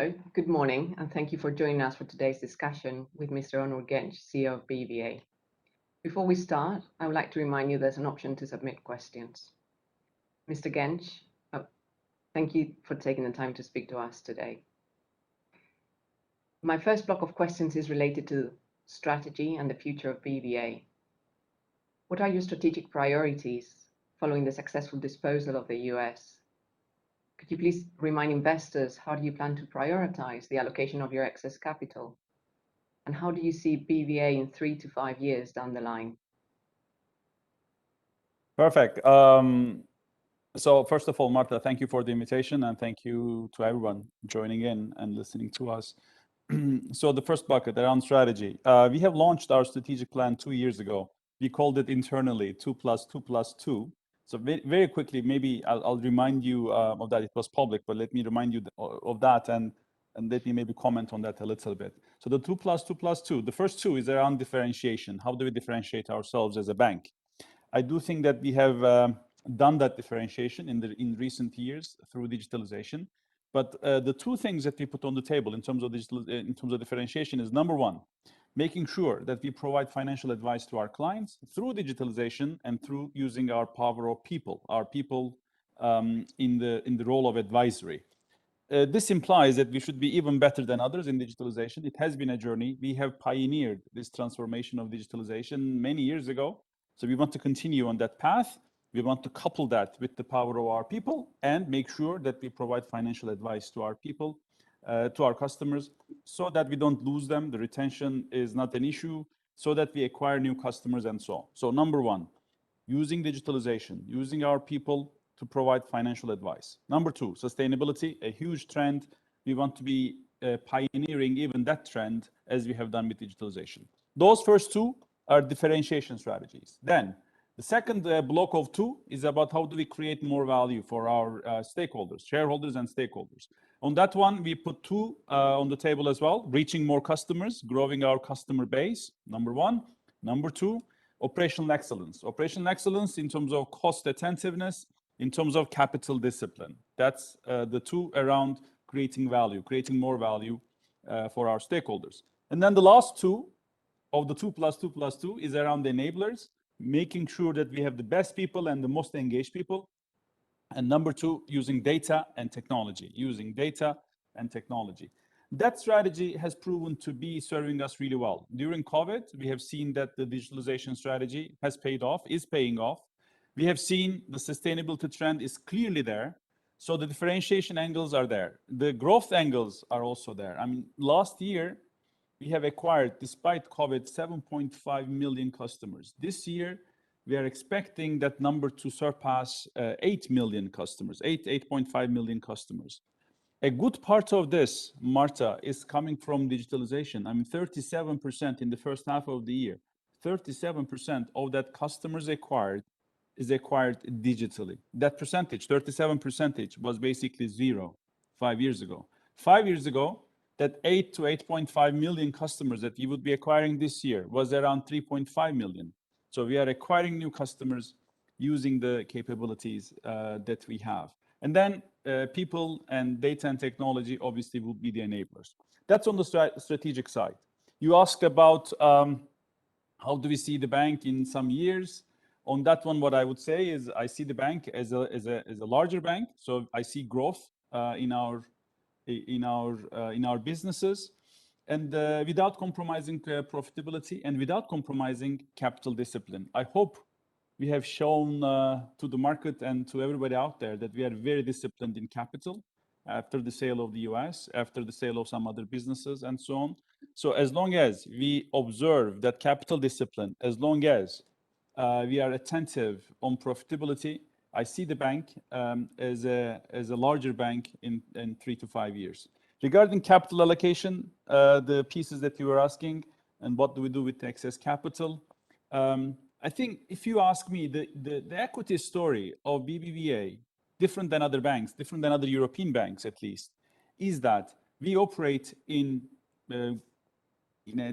Hello, good morning, and thank you for joining us for today's discussion with Mr. Onur Genç, CEO of BBVA. Before we start, I would like to remind you there's an option to submit questions. Mr. Genç, thank you for taking the time to speak to us today. My first block of questions is related to strategy and the future of BBVA. What are your strategic priorities following the successful disposal of the US? Could you please remind investors how do you plan to prioritize the allocation of your excess capital? And how do you see BBVA in 3 to 5 years down the line? Perfect. So first of all, Marta, thank you for the invitation and thank you to everyone joining in and listening to us. So the first bucket around strategy. We have launched our strategic plan 2 years ago. We called it internally 2+2+2. So very quickly, maybe I'll remind you of that. It was public, but let me remind you of that and let me maybe comment on that a little bit. So the 2+2+2, the first two is around differentiation. How do we differentiate ourselves as a bank? I do think that we have done that differentiation in recent years through digitalization. But the two things that we put on the table in terms of differentiation is number one, making sure that we provide financial advice to our clients through digitalization and through using our power of people, in the role of advisory. This implies that we should be even better than others in digitalization. It has been a journey. We have pioneered this transformation of digitalization many years ago. So we want to continue on that path. We want to couple that with the power of our people and make sure that we provide financial advice to our people, to our customers, so that we don't lose them. The retention is not an issue, so that we acquire new customers and so on. So number one, using digitalization, using our people to provide financial advice. Number two, sustainability, a huge trend. We want to be pioneering even that trend as we have done with digitalization. Those first two are differentiation strategies. Then the second block of two is about how do we create more value for our stakeholders, shareholders and stakeholders. On that one, we put two on the table as well, reaching more customers, growing our customer base, number one. Number two, operational excellence. Operational excellence in terms of cost attentiveness, in terms of capital discipline. That's the two around creating value, creating more value for our stakeholders. And then the last two of the 2+2+2 is around the enablers, making sure that we have the best people and the most engaged people. And number two, using data and technology, That strategy has proven to be serving us really well. During COVID, we have seen that the digitalization strategy has paid off, is paying off. We have seen the sustainability trend is clearly there. So the differentiation angles are there. The growth angles are also there. I mean, last year, we have acquired, despite COVID, 7.5 million customers. This year, we are expecting that number to surpass 8 million customers, 8.5 million customers. A good part of this, Marta, is coming from digitalization. I mean, 37% in the first half of the year, 37% of that customers acquired is acquired digitally. That percentage, 37%, was basically zero 5 years ago. 5 years ago, that 8 to 8.5 million customers that we would be acquiring this year was around 3.5 million. So we are acquiring new customers using the capabilities that we have. And then people and data and technology obviously will be the enablers. That's on the strategic side. You asked about how do we see the bank in some years. On that one, what I would say is I see the bank as a larger bank. So I see growth in our businesses, and without compromising profitability and without compromising capital discipline. I hope we have shown to the market and to everybody out there that we are very disciplined in capital after the sale of the US, after the sale of some other businesses and so on. So as long as we observe that capital discipline, as long as we are attentive on profitability, I see the bank as a larger bank in 3 to 5 years. Regarding capital allocation, the pieces that you were asking, and what do we do with the excess capital? I think if you ask me, the equity story of BBVA, different than other banks, different than other European banks at least, is that we operate in a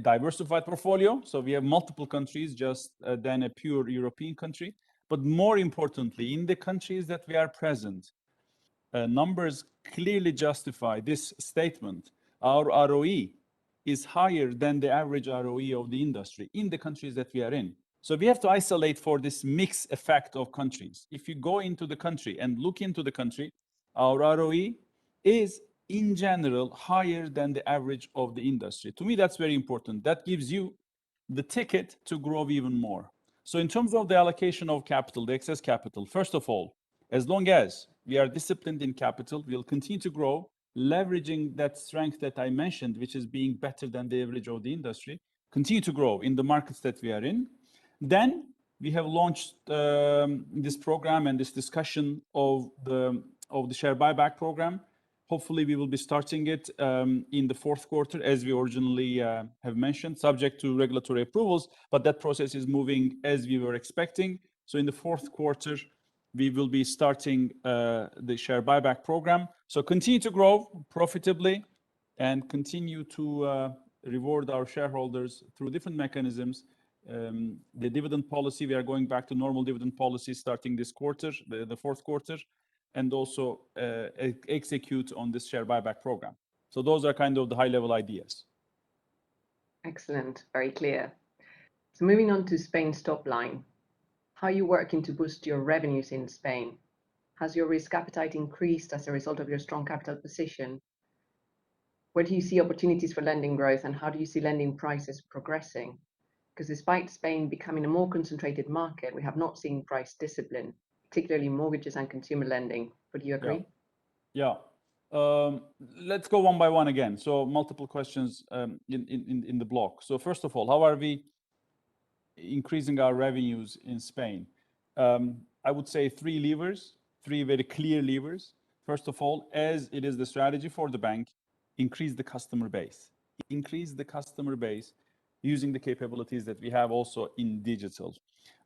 diversified portfolio. So we have multiple countries just than a pure European country. But more importantly, in the countries that we are present, numbers clearly justify this statement. Our ROE is higher than the average ROE of the industry in the countries that we are in. So we have to isolate for this mix effect of countries. If you go into the country and look into the country, our ROE is in general higher than the average of the industry. To me, that's very important. That gives you the ticket to grow even more. So in terms of the allocation of capital, the excess capital, first of all, as long as we are disciplined in capital, we'll continue to grow, leveraging that strength that I mentioned, which is being better than the average of the industry, continue to grow in the markets that we are in. Then we have launched this program and this discussion of the share buyback program. Hopefully, we will be starting it in the fourth quarter, as we originally have mentioned, subject to regulatory approvals, but that process is moving as we were expecting. So in the fourth quarter, we will be starting the share buyback program. So continue to grow profitably and continue to reward our shareholders through different mechanisms. The dividend policy, we are going back to normal dividend policy starting this quarter, the fourth quarter, and also execute on this share buyback program. So those are kind of the high-level ideas. Excellent, very clear. So moving on to Spain's top line, how are you working to boost your revenues in Spain? Has your risk appetite increased as a result of your strong capital position? Where do you see opportunities for lending growth, and how do you see lending prices progressing? Because despite Spain becoming a more concentrated market, we have not seen price discipline, particularly mortgages and consumer lending. Would you agree? Yeah. Let's go one by one again. So multiple questions in the block. So first of all, how are we increasing our revenues in Spain? I would say three levers, three very clear levers. First of all, as it is the strategy for the bank, increase the customer base. Increase the customer base using the capabilities that we have also in digital.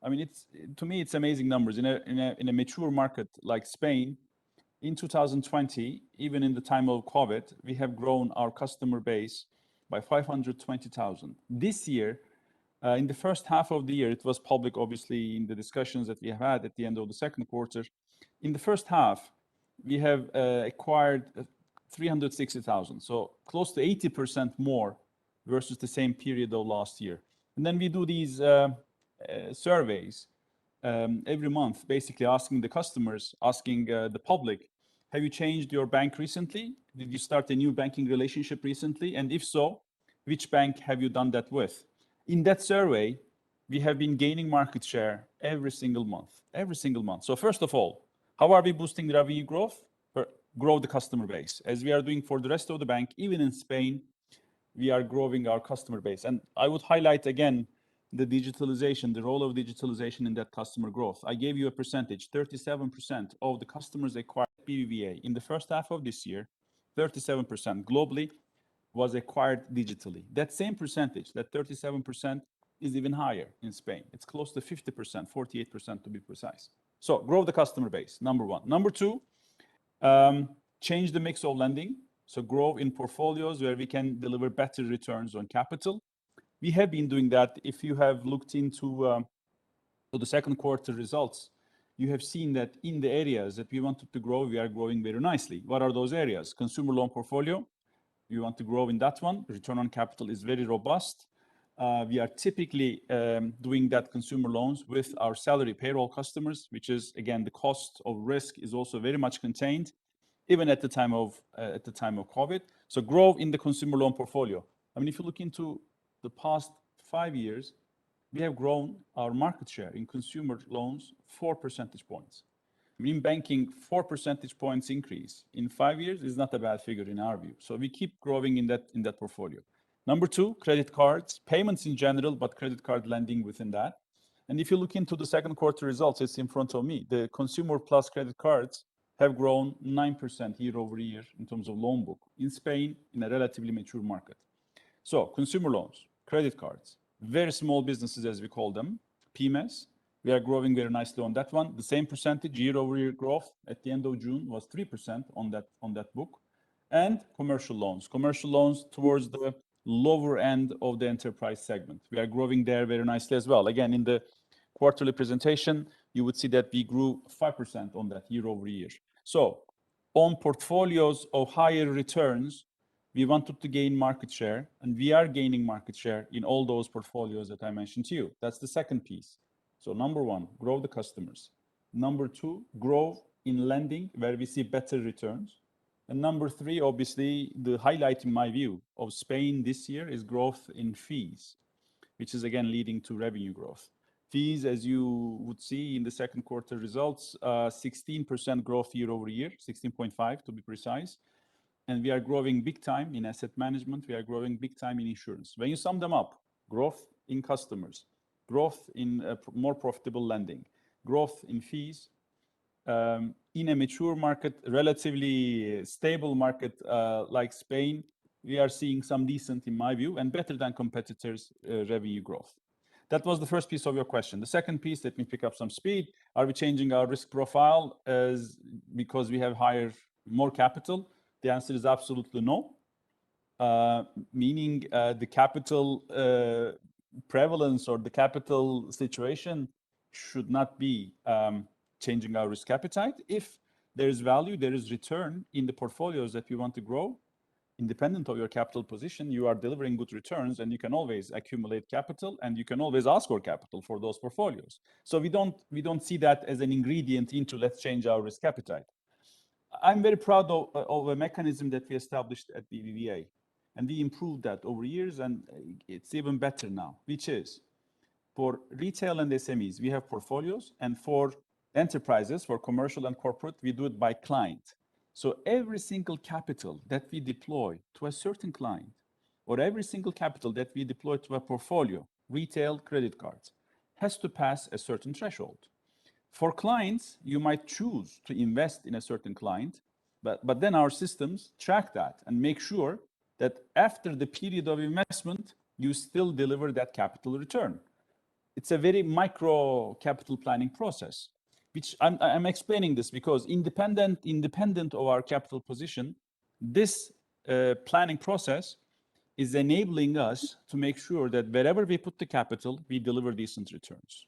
I mean, to me, it's amazing numbers. In a mature market like Spain, in 2020, even in the time of COVID, we have grown our customer base by 520,000. This year, in the first half of the year, it was public, obviously, in the discussions that we have had at the end of the second quarter. In the first half, we have acquired 360,000, so close to 80% more versus the same period of last year. And then we do these surveys every month, basically asking the customers, asking the public, have you changed your bank recently? Did you start a new banking relationship recently? And if so, which bank have you done that with? In that survey, we have been gaining market share every single month, every single month. So first of all, how are we boosting revenue growth? Grow the customer base. As we are doing for the rest of the bank, even in Spain, we are growing our customer base. And I would highlight again the digitalization, the role of digitalization in that customer growth. I gave you a percentage, 37% of the customers acquired at BBVA in the first half of this year, 37% globally was acquired digitally. That same percentage, that 37%, is even higher in Spain. It's close to 50%, 48% to be precise. So grow the customer base, number one. Number two, change the mix of lending. So grow in portfolios where we can deliver better returns on capital. We have been doing that. If you have looked into the second quarter results, you have seen that in the areas that we wanted to grow, we are growing very nicely. What are those areas? Consumer loan portfolio. We want to grow in that one. Return on capital is very robust. We are typically doing that consumer loans with our salary payroll customers, which is, again, the cost of risk is also very much contained, even at the time of COVID. So grow in the consumer loan portfolio. I mean, if you look into the past 5 years, we have grown our market share in consumer loans 4 percentage points. In banking, 4 percentage points increase in 5 years is not a bad figure in our view. So we keep growing in that portfolio. Number two, credit cards, payments in general, but credit card lending within that. And if you look into the second quarter results, it's in front of me. The consumer plus credit cards have grown 9% year over year in terms of loan book in Spain, in a relatively mature market. So consumer loans, credit cards, very small businesses as we call them, PMS, we are growing very nicely on that one. The same percentage year over year growth at the end of June was 3% on that book. And commercial loans towards the lower end of the enterprise segment. We are growing there very nicely as well. Again, in the quarterly presentation, you would see that we grew 5% on that year over year. So on portfolios of higher returns, we wanted to gain market share, and we are gaining market share in all those portfolios that I mentioned to you. That's the second piece. So number one, grow the customers. Number two, grow in lending where we see better returns. And number three, obviously, the highlight in my view of Spain this year is growth in fees, which is again leading to revenue growth. Fees, as you would see in the second quarter results, 16% growth year over year, 16.5 to be precise. And we are growing big time in asset management. We are growing big time in insurance. When you sum them up, growth in customers, growth in more profitable lending, growth in fees, in a mature market, relatively stable market like Spain, we are seeing some decent, in my view, and better than competitors' revenue growth. That was the first piece of your question. The second piece, let me pick up some speed. Are we changing our risk profile because we have more capital? The answer is absolutely no. Meaning the capital prevalence or the capital situation should not be changing our risk appetite. If there is value, there is return in the portfolios that we want to grow, independent of your capital position, you are delivering good returns, and you can always accumulate capital, and you can always ask for capital for those portfolios. So we don't see that as an ingredient into let's change our risk appetite. I'm very proud of a mechanism that we established at BBVA, and we improved that over years, and it's even better now, which is for retail and SMEs, we have portfolios, and for enterprises, for commercial and corporate, we do it by client. So every single capital that we deploy to a certain client, or every single capital that we deploy to a portfolio, retail, credit cards, has to pass a certain threshold. For clients, you might choose to invest in a certain client, but then our systems track that and make sure that after the period of investment, you still deliver that capital return. It's a very micro capital planning process, which I'm explaining this because independent of our capital position, this planning process is enabling us to make sure that wherever we put the capital, we deliver decent returns.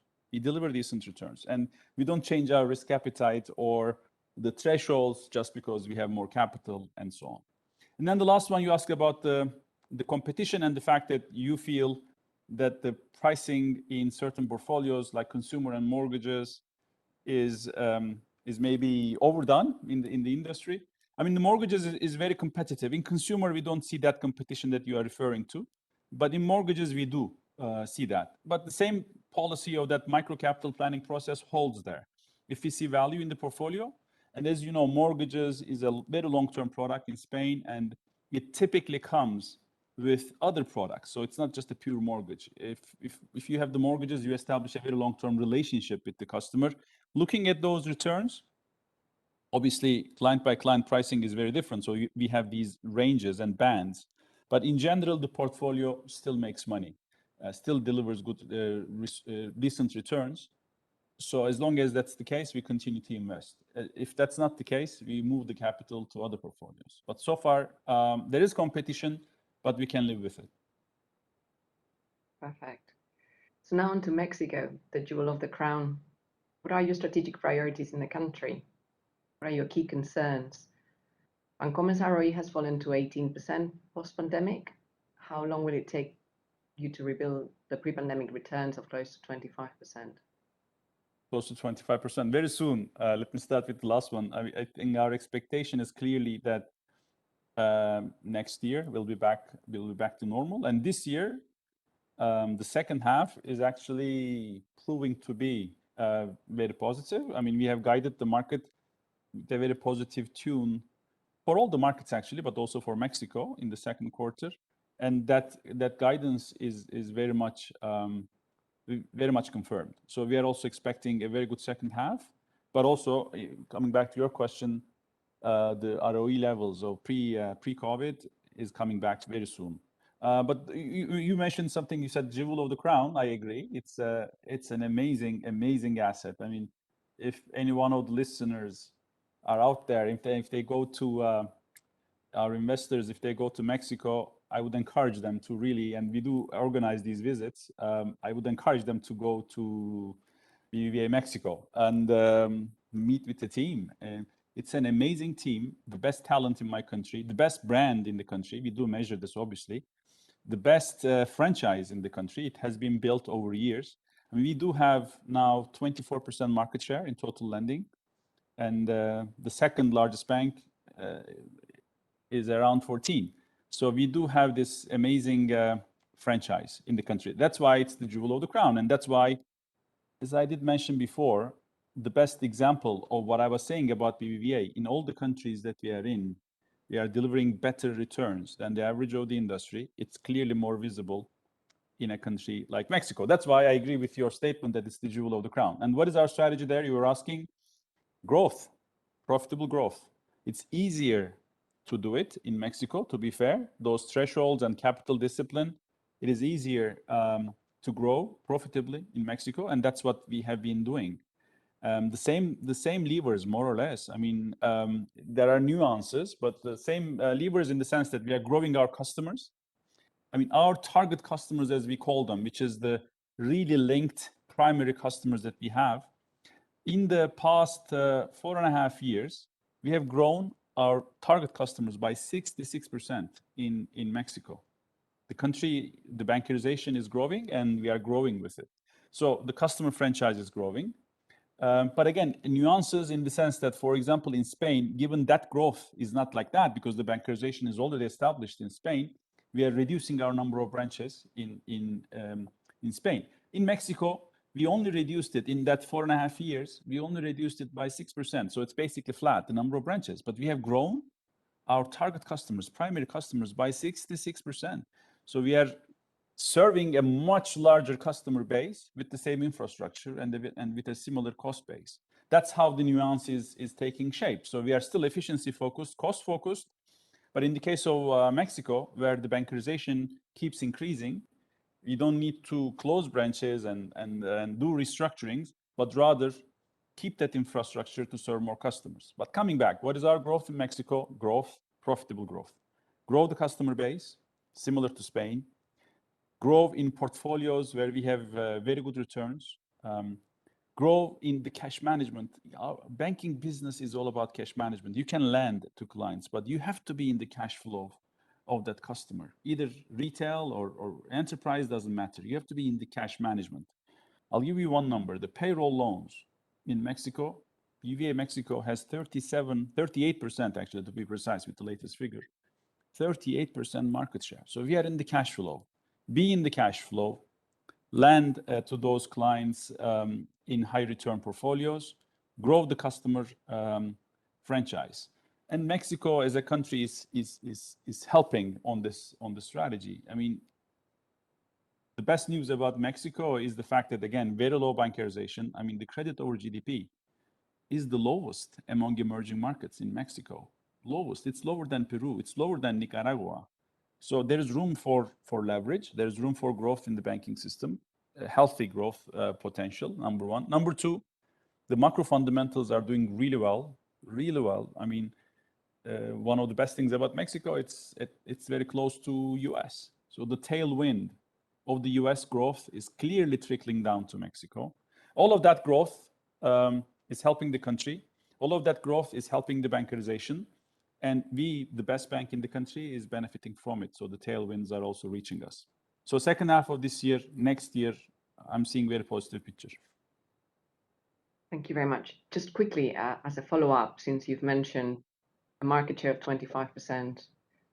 And we don't change our risk appetite or the thresholds just because we have more capital and so on. And then the last one you asked about the competition and the fact that you feel that the pricing in certain portfolios like consumer and mortgages is maybe overdone in the industry. I mean, the mortgages is very competitive. In consumer, we don't see that competition that you are referring to, but in mortgages, we do see that. But the same policy of that micro capital planning process holds there. If we see value in the portfolio, and as you know, mortgages is a very long-term product in Spain, and it typically comes with other products. So it's not just a pure mortgage. If you have the mortgages, you establish a very long-term relationship with the customer. Looking at those returns, obviously, client by client pricing is very different. So we have these ranges and bands. But in general, the portfolio still makes money, still delivers good, decent returns. So as long as that's the case, we continue to invest. If that's not the case, we move the capital to other portfolios. But so far, there is competition, but we can live with it. Perfect. So now on to Mexico, the jewel of the crown. What are your strategic priorities in the country? What are your key concerns? Bancomer's ROE has fallen to 18% post-pandemic. How long will it take you to rebuild the pre-pandemic returns of close to 25%? Close to 25%. Very soon. Let me start with the last one. I think our expectation is clearly that next year we'll be back to normal. And this year, the second half is actually proving to be very positive. I mean, we have guided the market with a very positive tune for all the markets actually, but also for Mexico in the second quarter. And that guidance is very much confirmed. So we are also expecting a very good second half, but also coming back to your question, the ROE levels of pre-COVID is coming back very soon. But you mentioned something. You said jewel of the crown. I agree. It's an amazing asset. I mean, if any one of the listeners are out there, if they go to our investors, if they go to Mexico, I would encourage them to really, and we do organize these visits, I would encourage them to go to BBVA Mexico and meet with the team. And It's an amazing team, the best talent in my country, the best brand in the country. We do measure this, obviously. The best franchise in the country. It has been built over years. I mean, we do have now 24% market share in total lending. And the second largest bank is around 14. So we do have this amazing franchise in the country. That's why it's the jewel of the crown. And that's why, as I did mention before, the best example of what I was saying about BBVA, in all the countries that we are in, we are delivering better returns than the average of the industry. It's clearly more visible in a country like Mexico. That's why I agree with your statement that it's the jewel of the crown. And what is our strategy there? You were asking. Growth, profitable growth. It's easier to do it in Mexico, to be fair. Those thresholds and capital discipline, it is easier to grow profitably in Mexico, and that's what we have been doing. The same levers, more or less. I mean, there are nuances, but the same levers in the sense that we are growing our customers. I mean, our target customers, as we call them, which is the really linked primary customers that we have. In the past 4.5 years, we have grown our target customers by 66% in Mexico. The country, the bankerization is growing, and we are growing with it. So the customer franchise is growing. But again, nuances in the sense that, for example, in Spain, given that growth is not like that because the bankerization is already established in Spain, we are reducing our number of branches in Spain. In Mexico, we only reduced it in that 4.5 years. We only reduced it by 6%. So it's basically flat, the number of branches. But we have grown our target customers, primary customers, by 66%. So we are serving a much larger customer base with the same infrastructure and with a similar cost base. That's how the nuance is taking shape. So we are still efficiency focused, cost focused. But in the case of Mexico, where the bankerization keeps increasing, you don't need to close branches and do restructurings, but rather keep that infrastructure to serve more customers. But coming back, what is our growth in Mexico? Growth, profitable growth. Grow the customer base, similar to Spain. Grow in portfolios where we have very good returns. Grow in the cash management. Our banking business is all about cash management. You can lend to clients, but you have to be in the cash flow of that customer. Either retail or enterprise, doesn't matter. You have to be in the cash management. I'll give you one number. The payroll loans in Mexico, BBVA Mexico has 38% actually, to be precise with the latest figure, 38% market share. So we are in the cash flow. Be in the cash flow, lend to those clients in high return portfolios, grow the customer franchise. And Mexico as a country is helping on this strategy. I mean, the best news about Mexico is the fact that, again, very low bankerization. I mean, the credit over GDP is the lowest among emerging markets in Mexico. Lowest. It's lower than Peru. It's lower than Nicaragua. So there is room for leverage. There is room for growth in the banking system, healthy growth potential, number one. Number two, the macro fundamentals are doing really well, really well. I mean, one of the best things about Mexico, it's very close to US. So the tailwind of the US growth is clearly trickling down to Mexico. All of that growth is helping the country. All of that growth is helping the bankerization. And we, the best bank in the country, is benefiting from it. So the tailwinds are also reaching us. So second half of this year, next year, I'm seeing very positive picture. Thank you very much. Just quickly, as a follow-up, since you've mentioned a market share of 25%,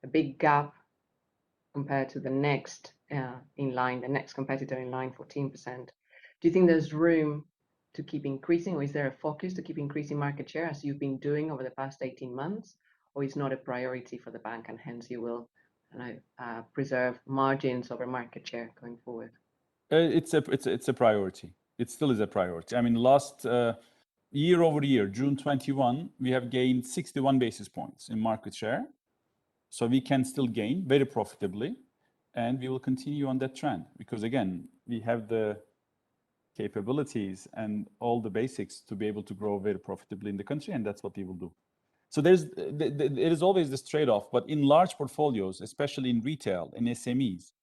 a big gap compared to the next in line, the next competitor in line, 14%. Do you think there's room to keep increasing, or is there a focus to keep increasing market share as you've been doing over the past 18 months, or is not a priority for the bank and hence you will preserve margins over market share going forward? It's a priority. It still is a priority. I mean, last year over year, June 21, we have gained 61 basis points in market share. So we can still gain very profitably, and we will continue on that trend because, again, we have the capabilities and all the basics to be able to grow very profitably in the country, and that's what we will do. So there is always this trade-off, but in large portfolios, especially in retail and SMEs,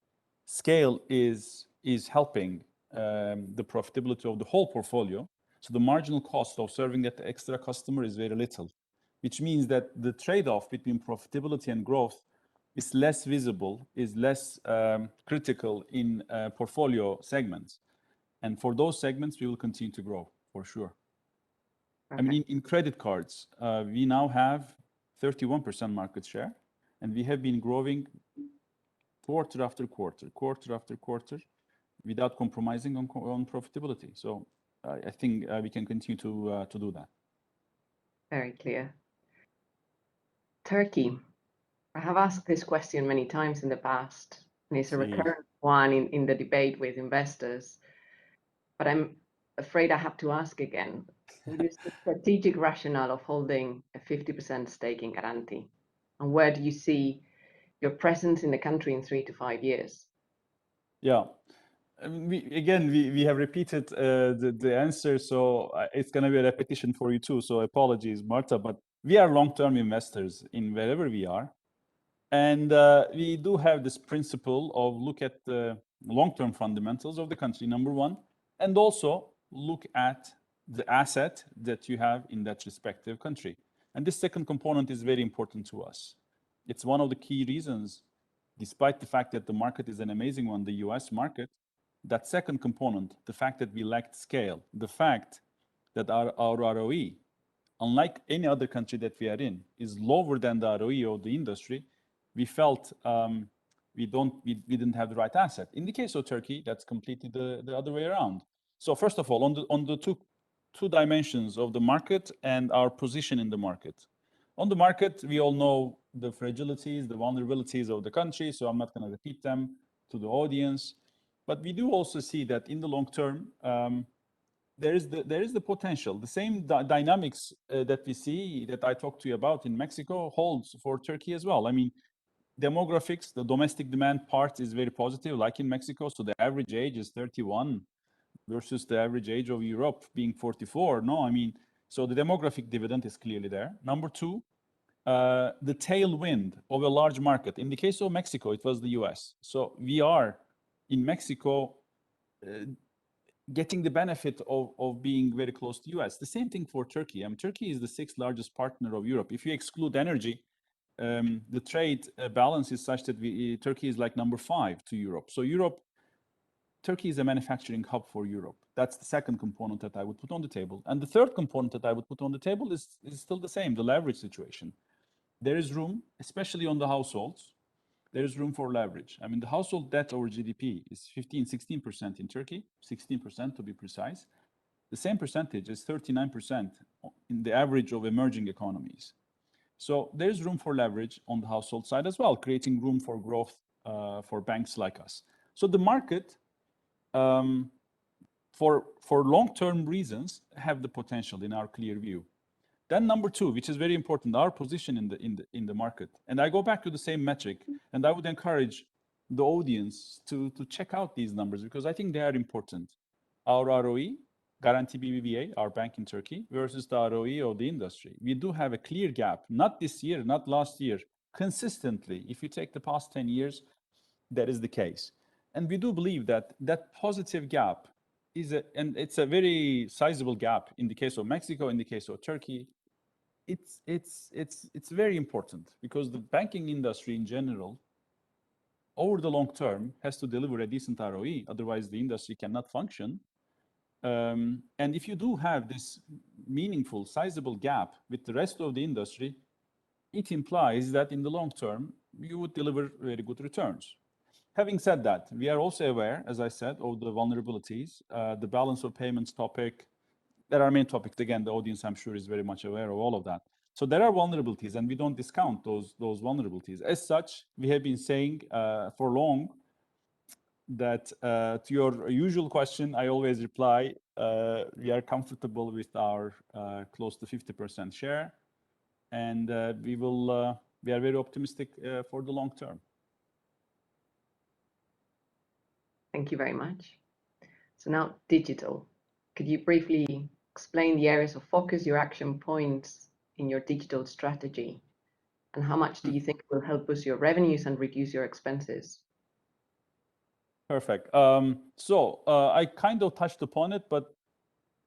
scale is helping the profitability of the whole portfolio. So the marginal cost of serving that extra customer is very little. which means that the trade-off between profitability and growth is less visible, is less critical in portfolio segments. And for those segments, we will continue to grow for sure. Perfect. I mean, in credit cards, we now have 31% market share, and we have been growing quarter after quarter, without compromising on profitability. So I think we can continue to do that. Very clear. Turkey. I have asked this question many times in the past, and it's a recurrent one in the debate with investors. But I'm afraid I have to ask again. What is the strategic rationale of holding a 50% stake in Garanti? And where do you see your presence in the country in 3 to 5 years? Yeah. I mean, we have repeated the answer, so it's going to be a repetition for you too. So apologies, Marta, but we are long-term investors in wherever we are. And we do have this principle of look at the long-term fundamentals of the country, number one, and also look at the asset that you have in that respective country. And this second component is very important to us. It's one of the key reasons, despite the fact that the market is an amazing one, the US market, that second component, the fact that we lacked scale, the fact that our ROE, unlike any other country that we are in, is lower than the ROE of the industry, we felt we didn't have the right asset. In the case of Turkey, that's completely the other way around. So first of all, on the two dimensions of the market and our position in the market. On the market, we all know the fragilities, the vulnerabilities of the country, so I'm not going to repeat them to the audience. But we do also see that in the long term, there is the potential. The same dynamics that we see that I talked to you about in Mexico holds for Turkey as well. I mean, demographics, the domestic demand part is very positive, like in Mexico. So the average age is 31 versus the average age of Europe being 44. No, I mean, so the demographic dividend is clearly there. Number two, the tailwind of a large market. In the case of Mexico, it was the US. So we are in Mexico getting the benefit of being very close to US. The same thing for Turkey. I mean, Turkey is the 6th largest partner of Europe. If you exclude energy, the trade balance is such that Turkey is like number 5 to Europe. So Turkey is a manufacturing hub for Europe. That's the second component that I would put on the table. And the third component that I would put on the table is still the same, the leverage situation. There is room, especially on the households, there is room for leverage. I mean, the household debt over GDP is 16% in Turkey, 16% to be precise. The same percentage is 39% in the average of emerging economies. So there's room for leverage on the household side as well, creating room for growth for banks like us. So the market, for long-term reasons, have the potential in our clear view. Then number two, which is very important, our position in the market. And I go back to the same metric, and I would encourage the audience to check out these numbers because I think they are important. Our ROE, Garanti BBVA, our bank in Turkey, versus the ROE of the industry. We do have a clear gap, not this year, not last year, consistently. If you take the past 10 years, that is the case. And we do believe that that positive gap and it's a very sizable gap in the case of Mexico, in the case of Turkey. It's very important because the banking industry in general, over the long term, has to deliver a decent ROE. Otherwise, the industry cannot function. And if you do have this meaningful, sizable gap with the rest of the industry, it implies that in the long term, you would deliver very good returns. Having said that, we are also aware, as I said, of the vulnerabilities, the balance of payments topic. There are main topics. Again, the audience, I'm sure, is very much aware of all of that. So there are vulnerabilities, and we don't discount those vulnerabilities. As such, we have been saying for long that to your usual question, I always reply, we are comfortable with our close to 50% share, and we are very optimistic for the long term. Thank you very much. So now digital. Could you briefly explain the areas of focus, your action points in your digital strategy, and how much do you think will help boost your revenues and reduce your expenses? Perfect. So I kind of touched upon it, but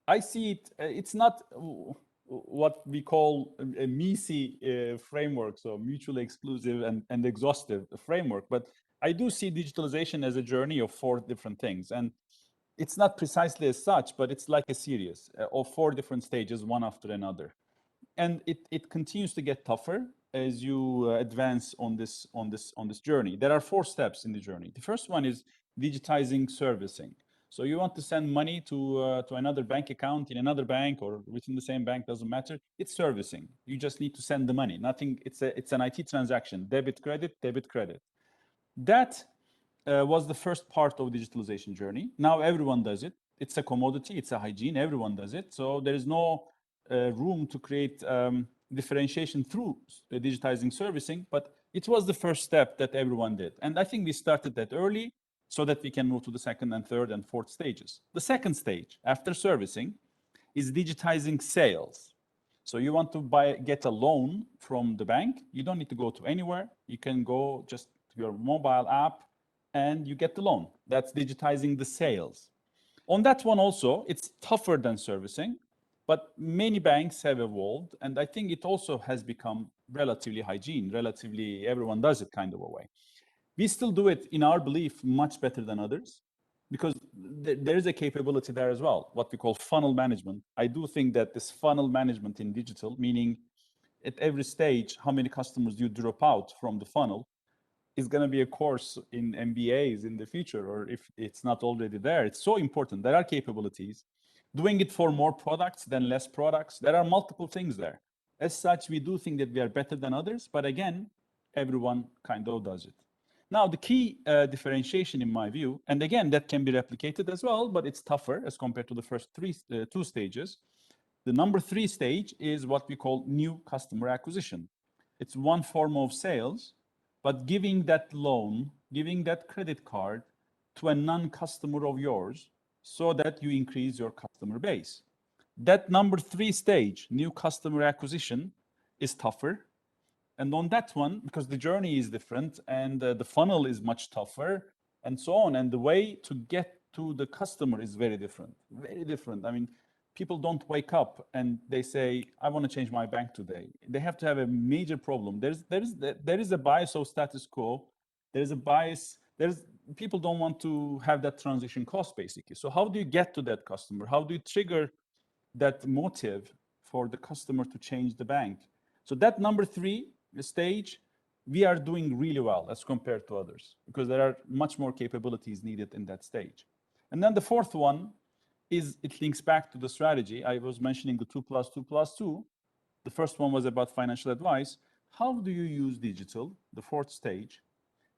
I see it's not what we call a MECE framework, so mutually exclusive and exhaustive framework. But I do see digitalization as a journey of 4 different things. And it's not precisely as such, but it's like a series of 4 different stages, one after another. And it continues to get tougher as you advance on this journey. There are 4 steps in the journey. The first one is digitizing servicing. So you want to send money to another bank account in another bank or within the same bank, doesn't matter. It's servicing. You just need to send the money. Nothing. It's an IT transaction. Debit, credit, debit, credit. That was the first part of digitalization journey. Now everyone does it. It's a commodity. It's a hygiene. Everyone does it. So there is no room to create differentiation through digitizing servicing. But it was the first step that everyone did. And I think we started that early so that we can move to the second and third and fourth stages. The second stage after servicing is digitizing sales. So you want to get a loan from the bank. You don't need to go to anywhere. You can go just to your mobile app and you get the loan. That's digitizing the sales. On that one also, it's tougher than servicing, but many banks have evolved, and I think it also has become relatively hygiene, relatively everyone does it kind of a way. We still do it, in our belief, much better than others, because there is a capability there as well, what we call funnel management. I do think that this funnel management in digital, meaning at every stage, how many customers you drop out from the funnel, is going to be a course in MBAs in the future, or if it's not already there. It's so important. There are capabilities. Doing it for more products than less products. There are multiple things there. As such, we do think that we are better than others, but again, everyone kind of does it. Now, the key differentiation in my view, and again, that can be replicated as well, but it's tougher as compared to the first 2 stages. The number 3 stage is what we call new customer acquisition. It's one form of sales, but giving that loan, giving that credit card to a non-customer of yours so that you increase your customer base. That number 3 stage, new customer acquisition, is tougher. And on that one, because the journey is different and the funnel is much tougher and so on, and the way to get to the customer is very different, very different. I mean, people don't wake up and they say, I want to change my bank today. They have to have a major problem. There is a bias of status quo. There's a bias. People don't want to have that transition cost, basically. So how do you get to that customer? How do you trigger that motive for the customer to change the bank? So that number 3 stage, we are doing really well as compared to others, because there are much more capabilities needed in that stage. And then the fourth one is, it links back to the strategy. I was mentioning the 2+2+2. The first one was about financial advice. How do you use digital, the fourth stage,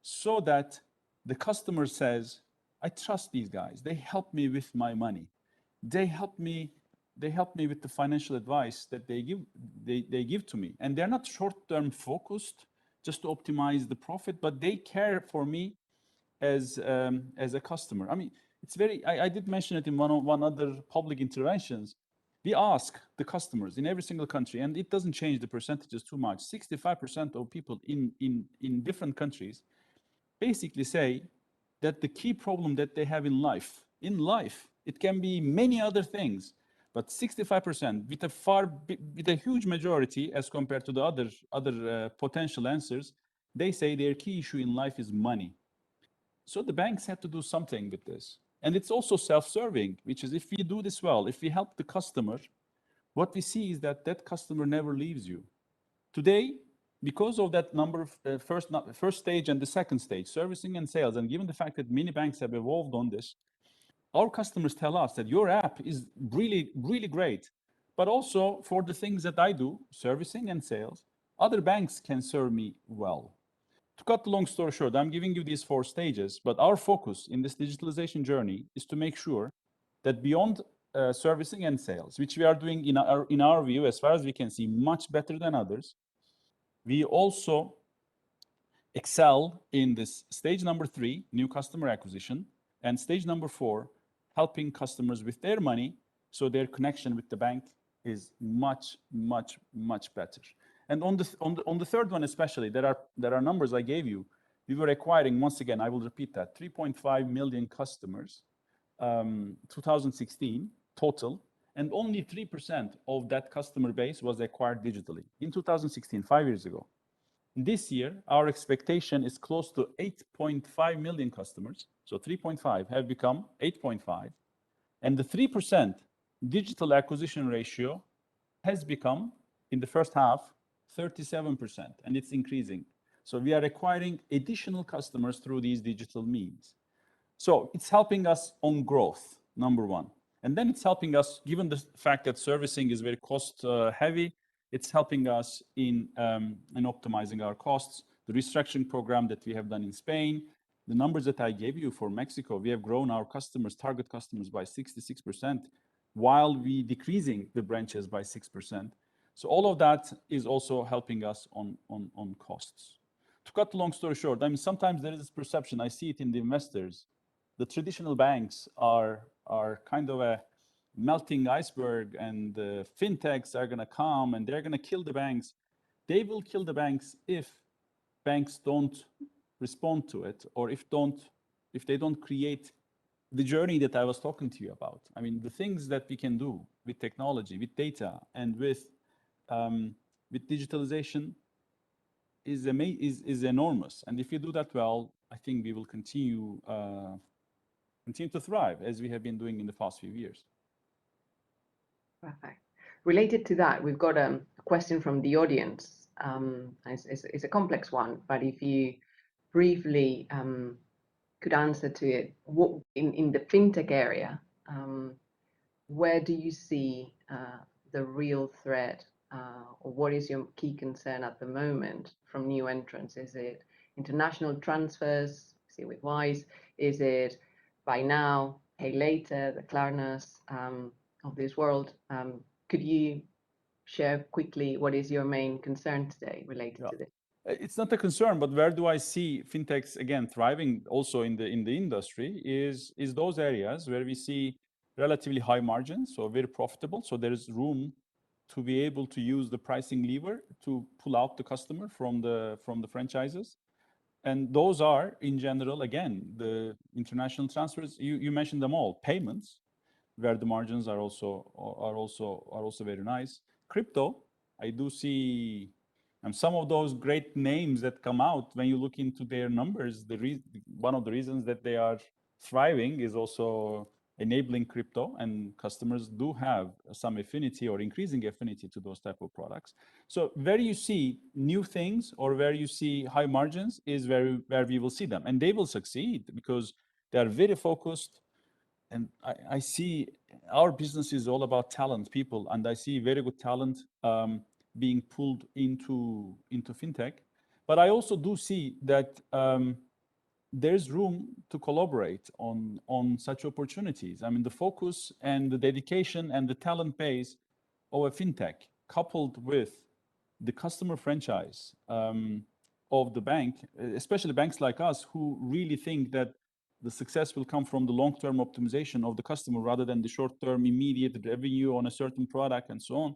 so that the customer says, I trust these guys. They help me with my money. They help me with the financial advice that they give to me. And they're not short-term focused just to optimize the profit, but they care for me as a customer. I mean, it's I did mention it in one other public interventions. We ask the customers in every single country, and it doesn't change the percentages too much. 65% of people in different countries basically say that the key problem that they have in life, it can be many other things, but 65% with a huge majority as compared to the other potential answers, they say their key issue in life is money. So the banks have to do something with this. And it's also self-serving, which is, if we do this well, if we help the customer, what we see is that customer never leaves you. Today, because of that number of first stage and the second stage, servicing and sales, and given the fact that many banks have evolved on this, our customers tell us that your app is really, really great. But also for the things that I do, servicing and sales, other banks can serve me well. To cut the long story short, I'm giving you these 4 stages, but our focus in this digitalization journey is to make sure that beyond servicing and sales, which we are doing in our view, as far as we can see, much better than others, we also excel in this stage number 3, new customer acquisition, and stage number 4, helping customers with their money so their connection with the bank is much, much, much better. And on the third one especially, there are numbers I gave you. We were acquiring, once again, I will repeat that, 3.5 million customers, 2016 total, and only 3% of that customer base was acquired digitally in 2016, 5 years ago. This year, our expectation is close to 8.5 million customers. So 3.5 have become 8.5. And the 3% digital acquisition ratio has become, in the first half, 37%, and it's increasing. So we are acquiring additional customers through these digital means. So it's helping us on growth, number one. And then it's helping us, given the fact that servicing is very cost heavy, it's helping us in optimizing our costs. The restructuring program that we have done in Spain, the numbers that I gave you for Mexico, we have grown our customers, target customers by 66%, while we decreasing the branches by 6%. So all of that is also helping us on costs. To cut the long story short, I mean, sometimes there is this perception, I see it in the investors, the traditional banks are kind of a melting iceberg, and the fintechs are going to come and they're going to kill the banks. They will kill the banks if banks don't respond to it, or if they don't create the journey that I was talking to you about. I mean, the things that we can do with technology, with data, and with digitalization is enormous. And if you do that well, I think we will continue to thrive as we have been doing in the past few years. Perfect. Related to that, we've got a question from the audience. It's a complex one, but if you briefly could answer to it, what in the fintech area, where do you see the real threat, or what is your key concern at the moment from new entrants? Is it international transfers? See with Wise, is it buy now, pay later, the Klarnas of this world? Could you share quickly what is your main concern today related to this? It's not a concern, but where do I see fintechs again thriving also in the industry is those areas where we see relatively high margins, so very profitable. So there is room to be able to use the pricing lever to pull out the customer from the franchises. And those are, in general, again, the international transfers. You mentioned them all. Payments, where the margins are also very nice. Crypto, I do see, and some of those great names that come out when you look into their numbers. One of the reasons that they are thriving is also enabling crypto, and customers do have some affinity or increasing affinity to those type of products. So where you see new things or where you see high margins is where we will see them, and they will succeed because they are very focused. And I see our business is all about talent, people, and I see very good talent being pulled into fintech. But I also do see that there's room to collaborate on such opportunities. I mean, the focus and the dedication and the talent base of a fintech, coupled with the customer franchise of the bank, especially banks like us, who really think that the success will come from the long-term optimization of the customer rather than the short-term immediate revenue on a certain product and so on.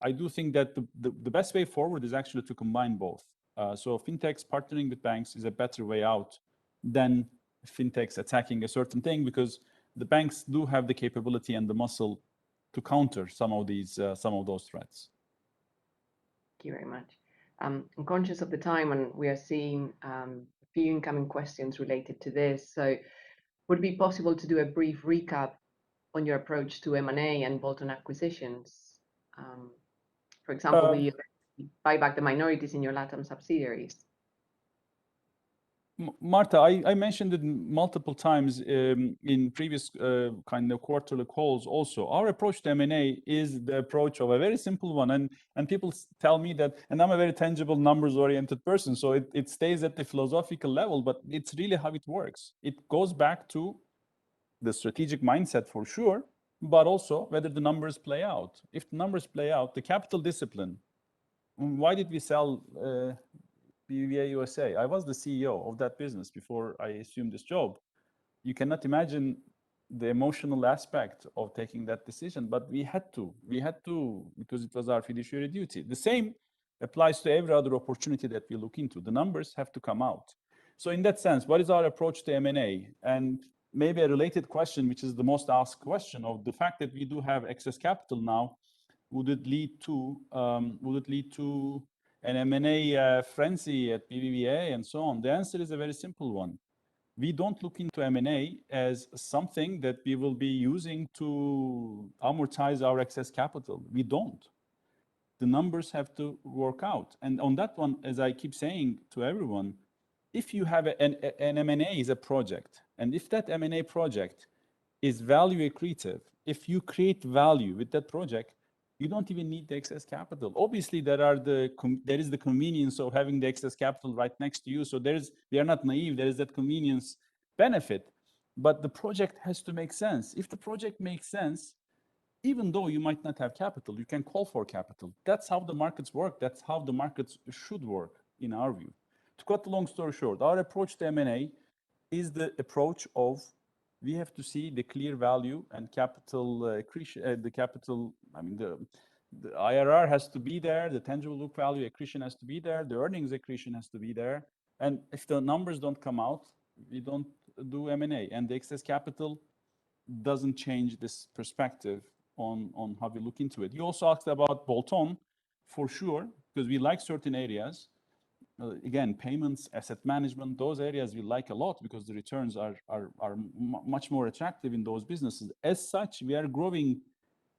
I do think that the best way forward is actually to combine both. So fintechs partnering with banks is a better way out than fintechs attacking a certain thing, because the banks do have the capability and the muscle to counter some of those threats. Thank you very much. I'm conscious of the time, and we are seeing a few incoming questions related to this. So would it be possible to do a brief recap on your approach to M&A and bolt-on acquisitions? For example, we buy back the minorities in your LATAM subsidiaries. Marta, I mentioned it multiple times in previous kind of quarterly calls also. Our approach to M&A is the approach of a very simple one. And people tell me that, and I'm a very tangible, numbers-oriented person, so it stays at the philosophical level, but it's really how it works. It goes back to the strategic mindset for sure, but also whether the numbers play out. If the numbers play out, the capital discipline. Why did we sell BBVA USA? I was the CEO of that business before I assumed this job. You cannot imagine the emotional aspect of taking that decision, but we had to because it was our fiduciary duty. The same applies to every other opportunity that we look into. The numbers have to come out. So in that sense, what is our approach to M&A? And maybe a related question, which is the most asked question of the fact that we do have excess capital now, would it lead to an M&A frenzy at BBVA and so on? The answer is a very simple one. We don't look into M&A as something that we will be using to amortize our excess capital. We don't. The numbers have to work out. And on that one, as I keep saying to everyone, if you have an M&A is a project, and if that M&A project is value accretive, if you create value with that project, you don't even need the excess capital. Obviously, there is the convenience of having the excess capital right next to you. So we are not naive. There is that convenience benefit, but the project has to make sense. If the project makes sense, even though you might not have capital, you can call for capital. That's how the markets work. That's how the markets should work, in our view. To cut the long story short, our approach to M&A is the approach of we have to see the clear value and capital accretion. The IRR has to be there. The tangible book value accretion has to be there. The earnings accretion has to be there. And if the numbers don't come out, we don't do M&A. And the excess capital doesn't change this perspective on how we look into it. You also asked about bolt-on, for sure, because we like certain areas. Again, payments, asset management, those areas we like a lot because the returns are much more attractive in those businesses. As such, we are growing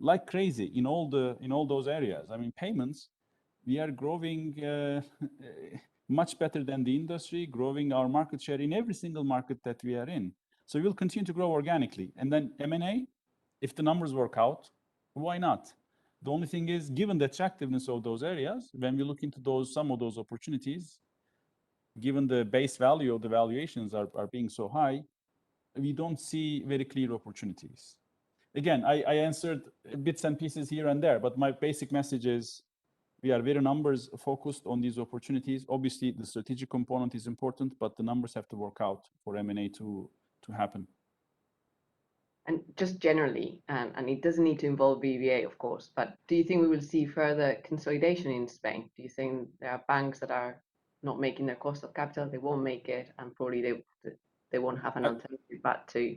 like crazy in all those areas. I mean, payments, we are growing much better than the industry, growing our market share in every single market that we are in. So we'll continue to grow organically. And then M&A, if the numbers work out, why not? The only thing is, given the attractiveness of those areas, when we look into some of those opportunities, given the base value of the valuations are being so high, we don't see very clear opportunities. Again, I answered bits and pieces here and there, but my basic message is we are very numbers focused on these opportunities. Obviously, the strategic component is important, but the numbers have to work out for M&A to happen. And just generally, and it doesn't need to involve BBVA, of course, but do you think we will see further consolidation in Spain? Do you think there are banks that are not making their cost of capital, they won't make it, and probably they won't have an alternative but to...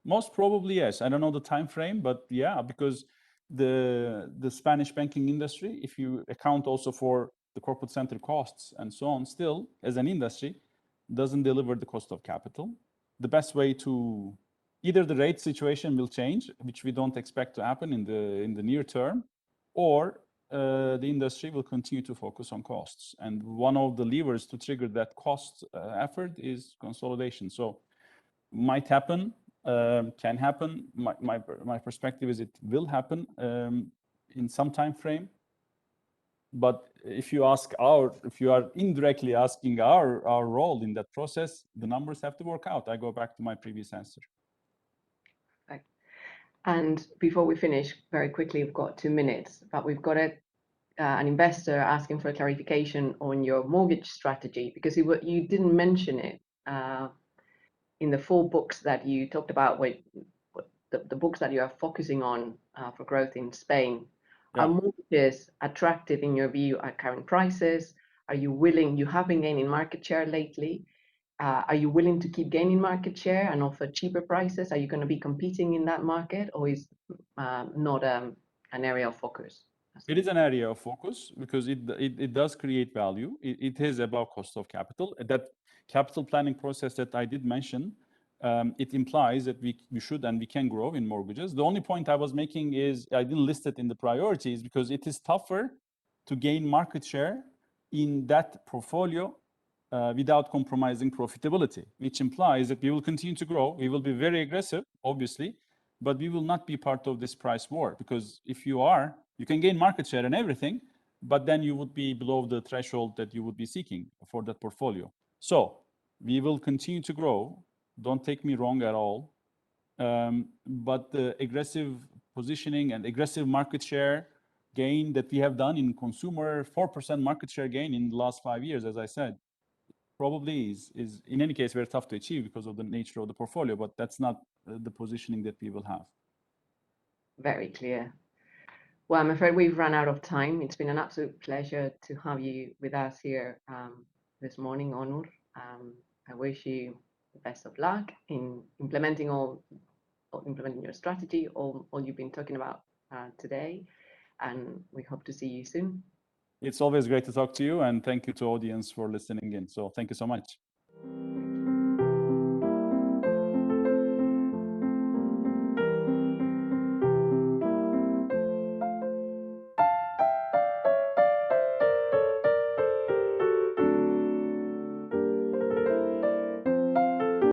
Most probably, yes. I don't know the time frame, but yeah, because the Spanish banking industry, if you account also for the corporate center costs and so on, still, as an industry, doesn't deliver the cost of capital. The best way to... Either the rate situation will change, which we don't expect to happen in the near term, or the industry will continue to focus on costs. And one of the levers to trigger that cost effort is consolidation. So might happen, can happen. My perspective is it will happen in some time frame. But if you are indirectly asking our role in that process, the numbers have to work out. I go back to my previous answer. And before we finish, very quickly, we've got 2 minutes, but we've got an investor asking for a clarification on your mortgage strategy, because you didn't mention it in the 4 books that you talked about, the books that you are focusing on for growth in Spain. Yeah. Are mortgages attractive in your view at current prices? Are you willing? You have been gaining market share lately. Are you willing to keep gaining market share and offer cheaper prices? Are you going to be competing in that market, or is not an area of focus? It is an area of focus because it does create value. It is about cost of capital. That capital planning process that I did mention, it implies that we should and we can grow in mortgages. The only point I was making is I didn't list it in the priorities because it is tougher to gain market share in that portfolio without compromising profitability, which implies that we will continue to grow. We will be very aggressive, obviously, but we will not be part of this price war, because if you are, you can gain market share and everything, but then you would be below the threshold that you would be seeking for that portfolio. So we will continue to grow. Don't take me wrong at all. But the aggressive positioning and aggressive market share gain that we have done in consumer, 4% market share gain in the last 5 years, as I said, probably is in any case very tough to achieve because of the nature of the portfolio, but that's not the positioning that we will have. Very clear. Well, I'm afraid we've run out of time. It's been an absolute pleasure to have you with us here this morning, Onur. I wish you the best of luck in implementing your strategy, all you've been talking about today, and we hope to see you soon. It's always great to talk to you, and thank you to audience for listening in. So thank you so much.